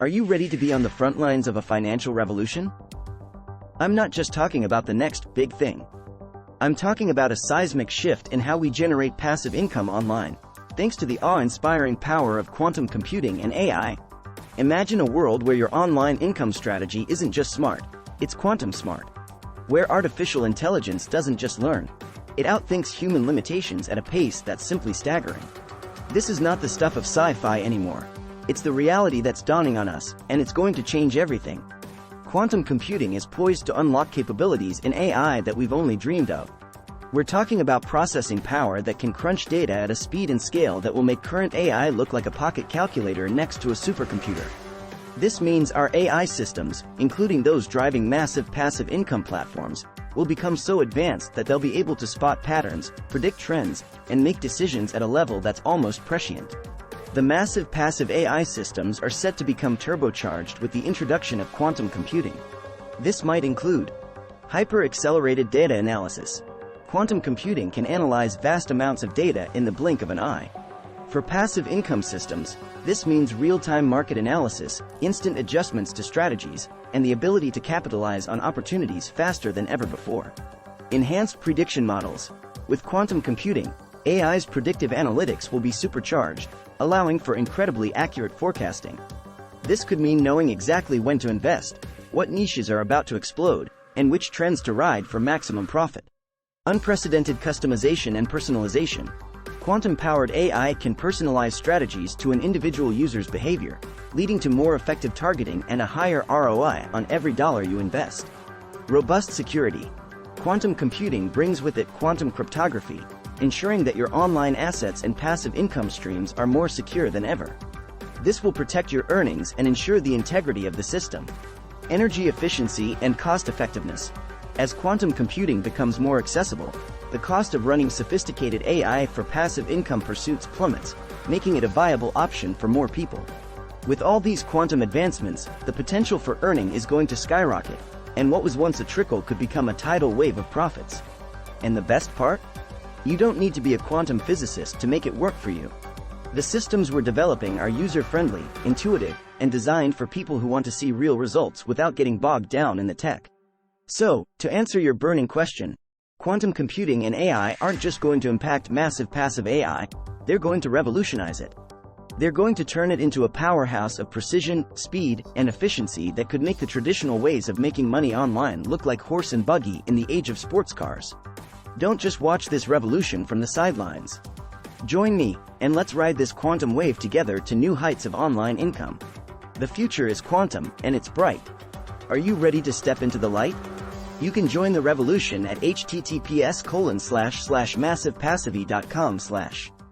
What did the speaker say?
Are you ready to be on the front lines of a financial revolution? I'm not just talking about the next big thing. I'm talking about a seismic shift in how we generate passive income online, thanks to the awe-inspiring power of quantum computing and AI. Imagine a world where your online income strategy isn't just smart, it's quantum smart. Where artificial intelligence doesn't just learn, it outthinks human limitations at a pace that's simply staggering. This is not the stuff of sci-fi anymore. It's the reality that's dawning on us, and it's going to change everything. Quantum computing is poised to unlock capabilities in AI that we've only dreamed of. We're talking about processing power that can crunch data at a speed and scale that will make current AI look like a pocket calculator next to a supercomputer. This means our AI systems, including those driving massive passive income platforms, will become so advanced that they'll be able to spot patterns, predict trends, and make decisions at a level that's almost prescient. The massive passive AI systems are set to become turbocharged with the introduction of quantum computing. This might include hyper-accelerated data analysis. Quantum computing can analyze vast amounts of data in the blink of an eye. For passive income systems, this means real-time market analysis, instant adjustments to strategies, and the ability to capitalize on opportunities faster than ever before. Enhanced prediction models. With quantum computing, AI's predictive analytics will be supercharged, allowing for incredibly accurate forecasting. This could mean knowing exactly when to invest, what niches are about to explode, and which trends to ride for maximum profit. Unprecedented customization and personalization. Quantum-powered AI can personalize strategies to an individual user's behavior, leading to more effective targeting and a higher ROI on every dollar you invest. Robust security. Quantum computing brings with it quantum cryptography, ensuring that your online assets and passive income streams are more secure than ever. This will protect your earnings and ensure the integrity of the system. Energy efficiency and cost-effectiveness. As quantum computing becomes more accessible, the cost of running sophisticated AI for passive income pursuits plummets, making it a viable option for more people. With all these quantum advancements, the potential for earning is going to skyrocket, and what was once a trickle could become a tidal wave of profits. And the best part? You don't need to be a quantum physicist to make it work for you. The systems we're developing are user-friendly, intuitive, and designed for people who want to see real results without getting bogged down in the tech. So, to answer your burning question, quantum computing and AI aren't just going to impact massive passive AI, they're going to revolutionize it. They're going to turn it into a powerhouse of precision, speed, and efficiency that could make the traditional ways of making money online look like horse and buggy in the age of sports cars. Don't just watch this revolution from the sidelines. Join me, and let's ride this quantum wave together to new heights of online income. The future is quantum, and it's bright. Are you ready to step into the light? You can join the revolution at https://massivepassivy.com/.